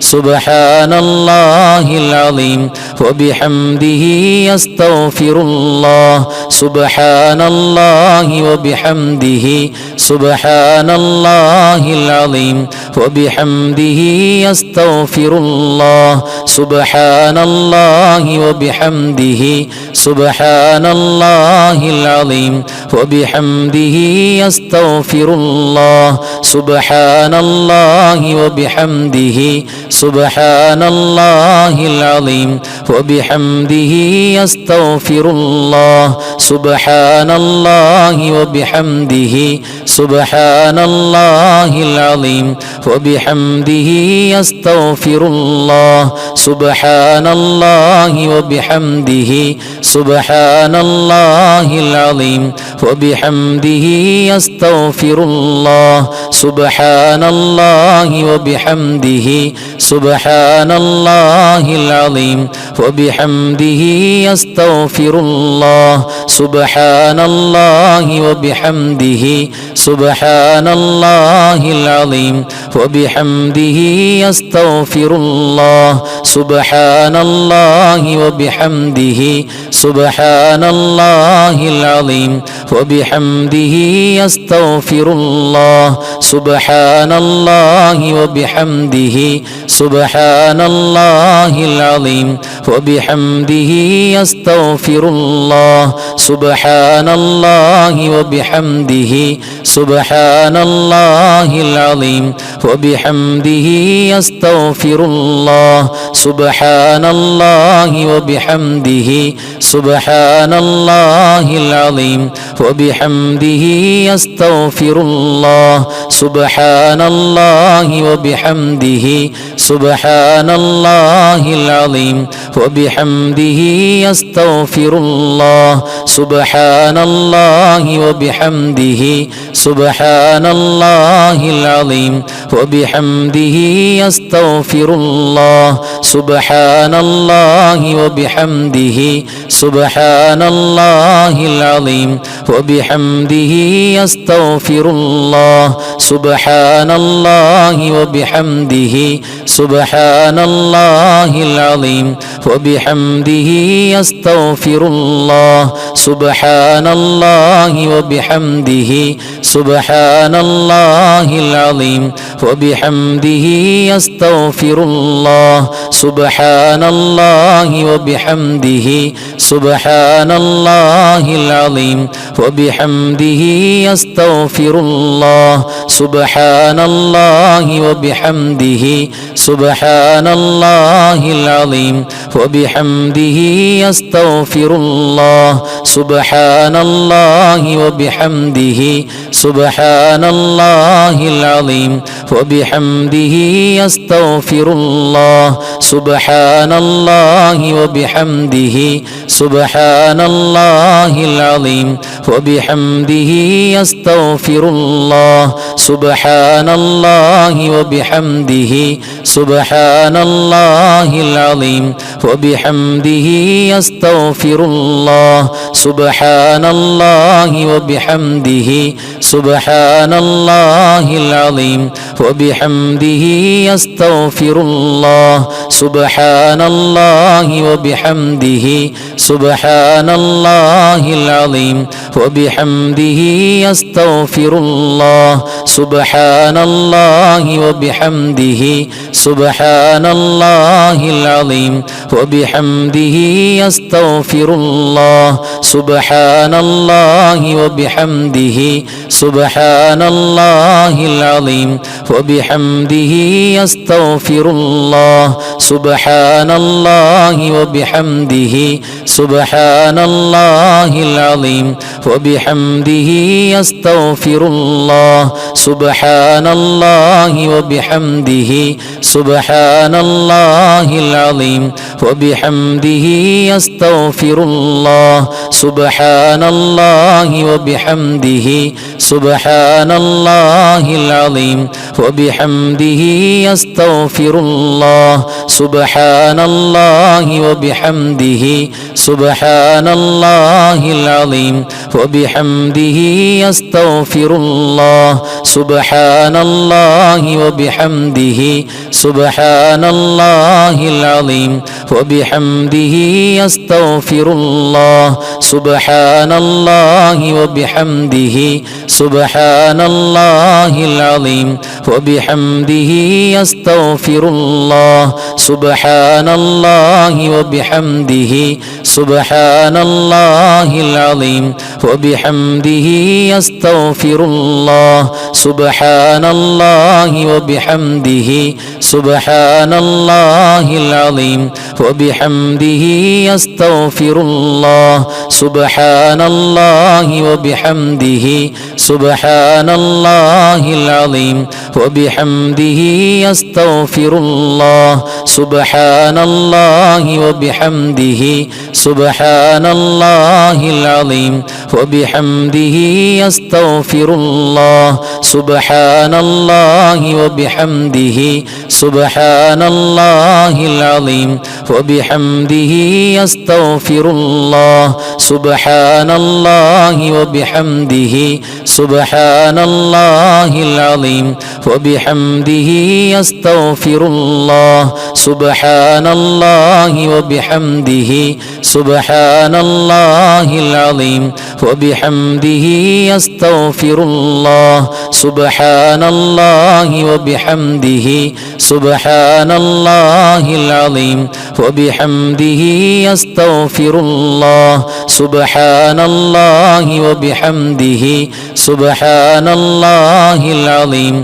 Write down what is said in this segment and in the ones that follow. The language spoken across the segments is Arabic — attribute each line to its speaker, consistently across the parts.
Speaker 1: سبحان الله العظيم وبحمده أستغفر الله سبحان الله وبحمده سبحان الله العظيم وبحمده أستغفر الله سبحان الله وبحمده سبحان الله العظيم وبحمده أستغفر الله سبحان الله وبحمده سبحان الله العظيم وبحمده أستغفر الله سبحان الله وبحمده سبحان الله العظيم وبحمده أستغفر الله سبحان الله وبحمده سبحان الله العظيم وبحمده أستغفر الله سبحان الله وبحمده سبحان الله العظيم وبحمده أستغفر الله سبحان الله وبحمده سبحان الله العظيم وبحمده أستغفر الله سبحان الله وبحمده سبحان الله العظيم وبحمده أستغفر الله سبحان الله وبحمده سبحان الله العظيم وبحمده أستغفر الله سبحان الله وبحمده سبحان الله العظيم وبحمده أستغفر الله سبحان الله وبحمده سبحان الله العظيم وبحمده أستغفر الله سبحان الله وبحمده سبحان الله العظيم وبحمده أستغفر الله سبحان الله وبحمده سبحان الله العظيم وبحمده أستغفر الله سبحان الله وبحمده سبحان الله العظيم وبحمده أستغفر الله سبحان الله وبحمده سبحان الله العظيم وبحمده أستغفر الله سبحان الله وبحمده سبحان الله العظيم وبحمده أستغفر الله سبحان الله وبحمده سبحان الله العظيم وبحمده أستغفر الله سبحان الله وبحمده سبحان الله العظيم وبحمده أستغفر الله سبحان الله وبحمده سبحان الله العظيم وبحمده أستغفر الله سبحان الله وبحمده سبحان الله العظيم وبحمده أستغفر الله سبحان الله وبحمده سبحان الله العظيم وبحمده أستغفر الله سبحان الله وبحمده سبحان الله العظيم وبحمده أستغفر الله سبحان الله وبحمده سبحان الله العظيم وبحمده أستغفر الله سبحان الله وبحمده سبحان الله العظيم وبحمده أستغفر الله سبحان الله وبحمده سبحان الله العظيم وبحمده أستغفر الله سبحان الله وبحمده سبحان الله العظيم وبحمده أستغفر الله سبحان الله وبحمده سبحان الله العظيم وبحمده أستغفر الله سبحان الله وبحمده سبحان الله العظيم وبحمده أستغفر അസ്തഗ്ഫിറുല്ലാഹ് സുബ്ഹാനല്ലാഹി വബിഹംദിഹി സുബ്ഹാനല്ലാഹിൽ അലീം വബിഹംദിഹി അസ്തഗ്ഫിറുല്ലാഹ് സുബ്ഹാനല്ലാഹി വബിഹംദിഹി സുബ്ഹാനല്ലാഹിൽ അലീം വബിഹംദിഹി അസ്തഗ്ഫിറുല്ലാഹ് സുബ്ഹാനല്ലാഹി വബിഹംദിഹി സുബ്ഹാനല്ലാഹിൽ അലീം വബിഹംദിഹി അസ്തഗ്ഫിറുല്ലാഹ് സുബ്ഹാനല്ലാഹി വബിഹംദിഹി സുബ്ഹാനല്ലാഹിൽ അലീം വബിഹംദിഹി അസ്തഗ്ഫിറുല്ലാഹ് സുബ്ഹാനല്ലാഹി വബിഹംദിഹി സുബ്ഹാനല്ലാഹിൽ അലീം വബിഹംദിഹി അസ്തഗ്ഫിറുല്ലാഹ് സുബ്ഹാനല്ലാഹി വബിഹംദിഹി സുബ്ഹാനല്ലാഹിൽ അലീം വബിഹംദിഹി അസ്തഗ്ഫിറുല്ലാഹ് സുബ്ഹാനല്ലാഹി വബിഹംദിഹി സുബ്ഹാനല്ലാഹിൽ അലീം വബിഹംദിഹി അസ്തഗ്ഫിറുല്ലാഹ് സുബ്ഹാനല്ലാഹി വബിഹംദിഹി സുബ്ഹാനല്ലാഹിൽ അലീം വബിഹംദിഹി അസ്തഗ്ഫിറുല്ലാഹ് സുബ്ഹാനല്ലാഹി വബിഹംദിഹി സുബ്ഹാനല്ലാഹിൽ അലീം വബിഹംദിഹി അസ്തഗ്ഫിറുല്ലാഹ് സുബ്ഹാനല്ലാഹി വബിഹംദിഹി സുബ്ഹാനല്ലാഹിൽ അലീം വബിഹംദിഹി അസ്തഗ്ഫിറുല്ലാഹ് സുബ്ഹാനല്ലാഹി വബിഹംദിഹി സുബ്ഹാനല്ലാഹിൽ അലീം വബിഹംദിഹി അസ്തഗ്ഫിറുല്ലാഹ് സുബ്ഹാനല്ലാഹി വബിഹംദിഹി സുബ്ഹാനല്ലാഹിൽ അലീം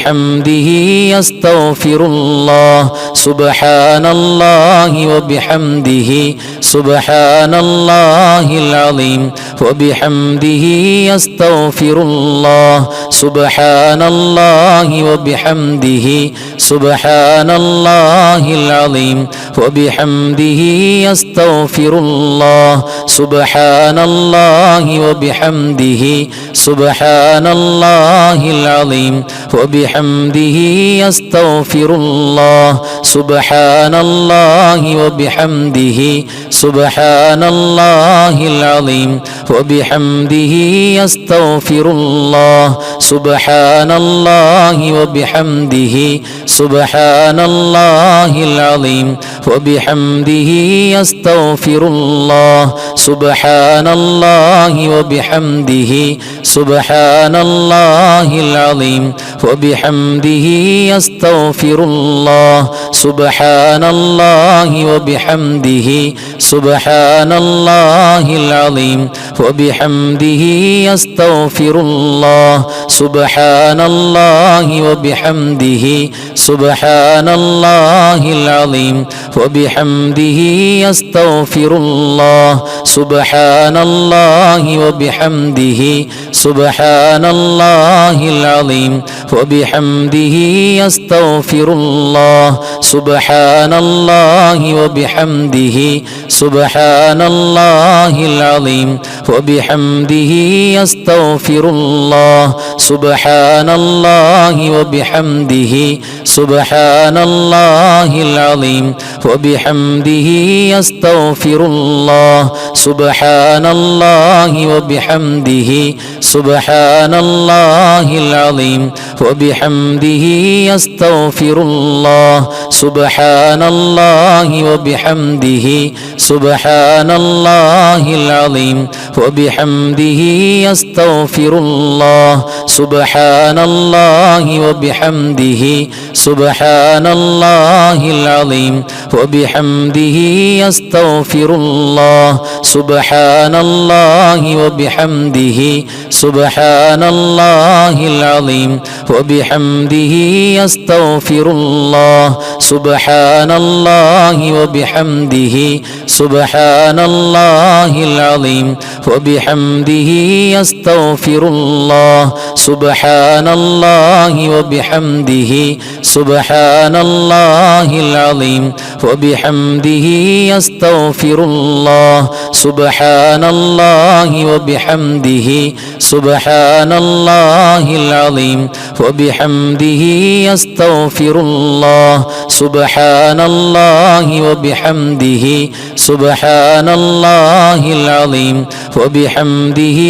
Speaker 1: വബിഹംദിഹി അസ്തഗ്ഫിറുല്ലാഹ് സുബ്ഹാനല്ലാഹി വബിഹംദിഹി സുബ്ഹാനല്ലാഹിൽ അലീം വബിഹംദിഹി അസ്തഗ്ഫിറുല്ലാഹ് സുബ്ഹാനല്ലാഹി വബിഹംദിഹി സുബ്ഹാനല്ലാഹിൽ അലീം വബിഹംദിഹി അസ്തഗ്ഫിറുല്ലാഹ് സുബ്ഹാനല്ലാഹി വബിഹംദിഹി സുബ്ഹാനല്ലാഹിൽ അലീം വബിഹംദിഹി അസ്തഗ്ഫിറുല്ലാഹ് സുബ്ഹാനല്ലാഹി വബിഹംദിഹി സുബ്ഹാനല്ലാഹിൽ അലീം വബിഹംദിഹി അസ്തഗ്ഫിറുല്ലാഹ് സുബ്ഹാനല്ലാഹി വബിഹംദിഹി സുബ്ഹാനല്ലാഹിൽ അലീം വബിഹംദിഹി അസ്തഗ്ഫിറുല്ലാഹ് സുബ്ഹാനല്ലാഹി വബിഹംദിഹി സുബ്ഹാനല്ലാഹിൽ അലീം വബിഹംദിഹി അസ്തഗ്ഫിറുല്ലാഹ് സുബ്ഹാനല്ലാഹി വബിഹംദിഹി സുബ്ഹാനല്ലാഹിൽ അലീം വബിഹംദിഹി അസ്തഗ്ഫിറുല്ലാഹ് സുബ്ഹാനല്ലാഹി വബിഹംദിഹി സുബ്ഹാനല്ലാഹിൽ അലീം വബിഹംദിഹി അസ്തഗ്ഫിറുല്ലാഹ് സുബ്ഹാനല്ലാഹി വബിഹംദിഹി സുബ്ഹാനല്ലാഹിൽ അലീം വബിഹംദിഹി അസ്തഗ്ഫിറുല്ലാഹ് സുബ്ഹാനല്ലാഹി വബിഹംദിഹി സുബ്ഹാനല്ലാഹിൽ അലീം വബിഹംദിഹി അസ്തഗ്ഫിറുല്ലാഹ് സുബ്ഹാനല്ലാഹി വബിഹംദിഹി സുബ്ഹാനല്ലാഹിൽ അലീം വബിഹംദിഹി അസ്തഗ്ഫിറുല്ലാഹ് സുബ്ഹാനല്ലാഹി വബിഹംദിഹി സുബ്ഹാനല്ലാഹിൽ അലീം വബിഹംദിഹി അസ്തഗ്ഫിറുല്ലാഹ് സുബ്ഹാനല്ലാഹി വബിഹംദിഹി സുബ്ഹാനല്ലാഹിൽ അലീം വബിഹംദിഹി അസ്തഗ്ഫിറുല്ലാഹ് സുബ്ഹാനല്ലാഹി വബിഹംദിഹി സുബ്ഹാനല്ലാഹിൽ അലീം വബിഹംദിഹി അസ്തഗ്ഫിറുല്ലാഹ് സുബ്ഹാനല്ലാഹി വബിഹംദിഹി സുബ്ഹാനല്ലാഹിൽ അലീം വബിഹംദിഹി അസ്തഗ്ഫിറുല്ലാഹ് സുബ്ഹാനല്ലാഹി വബിഹംദിഹി سبحان الله العظيم وبحمده أستغفر الله سبحان الله وبحمده سبحان الله العظيم وبحمده أستغفر الله سبحان الله وبحمده سبحان الله العظيم وبحمده أستغفر الله سبحان الله وبحمده سبحان الله العظيم وبحمده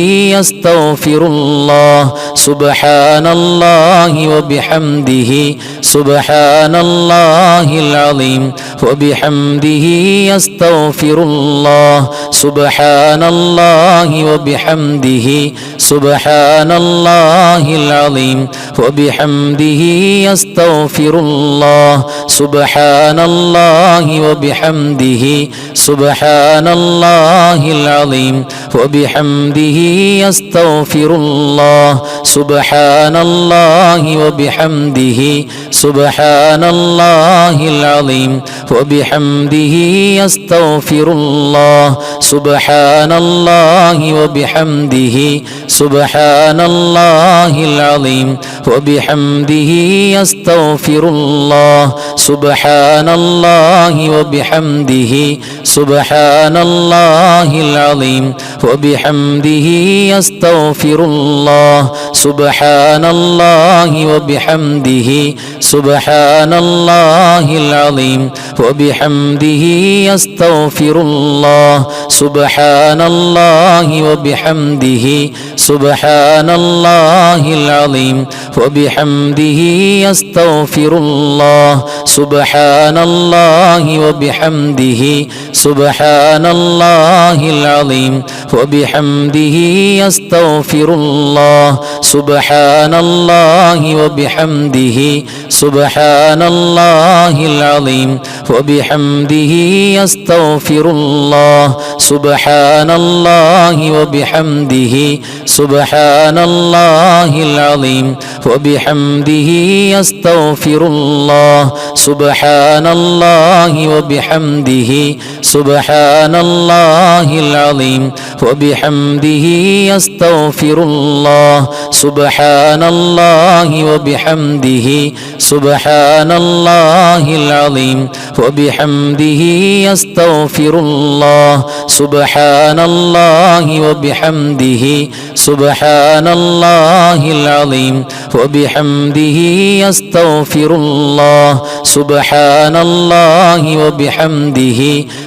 Speaker 1: أستغفر الله سبحان الله وبحمده سبحان الله العظيم وبحمده أستغفر الله سبحان الله وبحمده سبحان الله العظيم وبحمده أستغفر الله سبحان الله وبحمده سبحان الله العظيم وبحمده أستغفر الله سبحان الله وبحمده سبحان الله العظيم وبحمده أستغفر الله سبحان الله وبحمده سبحان الله العظيم وبحمده أستغفر الله سبحان الله وبحمده سبحان الله العظيم وبحمده أستغفر الله سبحان الله وبحمده سبحان الله العظيم وبحمده أستغفر الله سبحان الله وبحمده سبحان الله العظيم وبحمده أستغفر الله سبحان الله وبحمده سبحان الله العظيم وبحمده أستغفر الله سبحان الله وبحمده سبحان الله العظيم وبحمده أستغفر الله سبحان الله وبحمده سبحان الله العظيم وبحمده أستغفر الله سبحان الله وبحمده سبحان الله العظيم وبحمده أستغفر الله سبحان الله وبحمده سبحان الله العظيم وبحمده أستغفر الله سبحان الله وبحمده سبحان الله العظيم وبحمده أستغفر الله سبحان الله وبحمده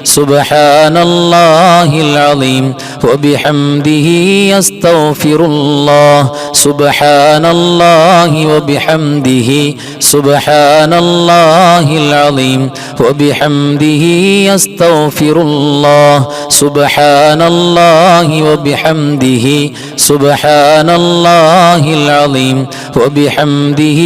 Speaker 1: سبحان الله العظيم وبحمده أستغفر الله سبحان الله وبحمده سبحان الله العظيم وبحمده أستغفر الله سبحان الله وبحمده سبحان الله العظيم وبحمده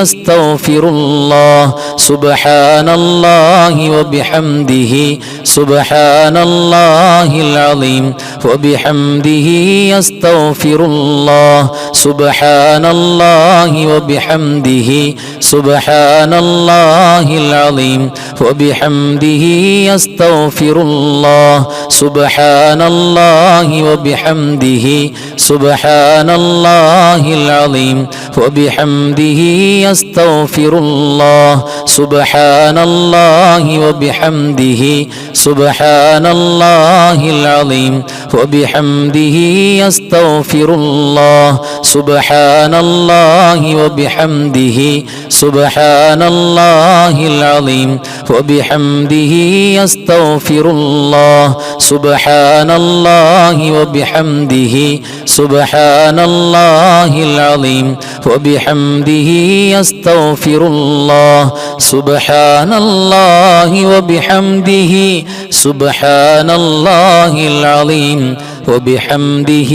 Speaker 1: أستغفر الله سبحان الله وبحمده سبحان الله العظيم وبحمده أستغفر الله سبحان الله وبحمده سبحان الله العظيم وبحمده أستغفر الله سبحان الله وبحمده سبحان الله العظيم وبحمده أستغفر الله سبحان الله وبحمده سبحان الله العظيم وبحمده أستغفر الله سبحان الله وبحمده سبحان الله العظيم وبحمده أستغفر الله سبحان الله وبحمده سبحان الله العظيم وبحمده أستغفر الله سبحان الله وبحمده سبحان الله العظيم وبحمده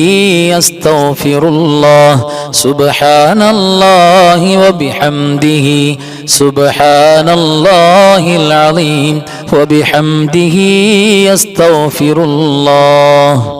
Speaker 1: أستغفر الله سبحان الله وبحمده سبحان الله العظيم وبحمده أستغفر الله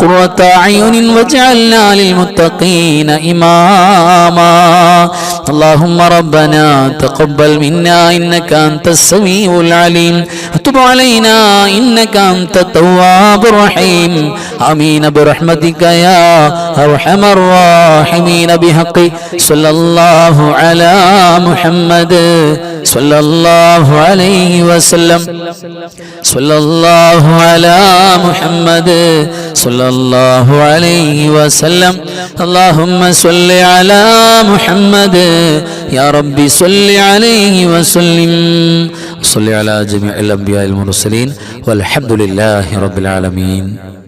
Speaker 1: قرة أعين واجعلنا للمتقين إماما اللهم ربنا تقبل منا إنك أنت السميع العليم وتب علينا إنك أنت التواب الرحيم آمين برحمتك يا أرحم الراحمين بحق صلى الله على محمد صلى الله عليه وسلم صلى الله على محمد صلى الله عليه وسلم اللهم صل على محمد يا ربي صل عليه وسلم صل على جميع الأنبياء المرسلين والحمد لله رب العالمين.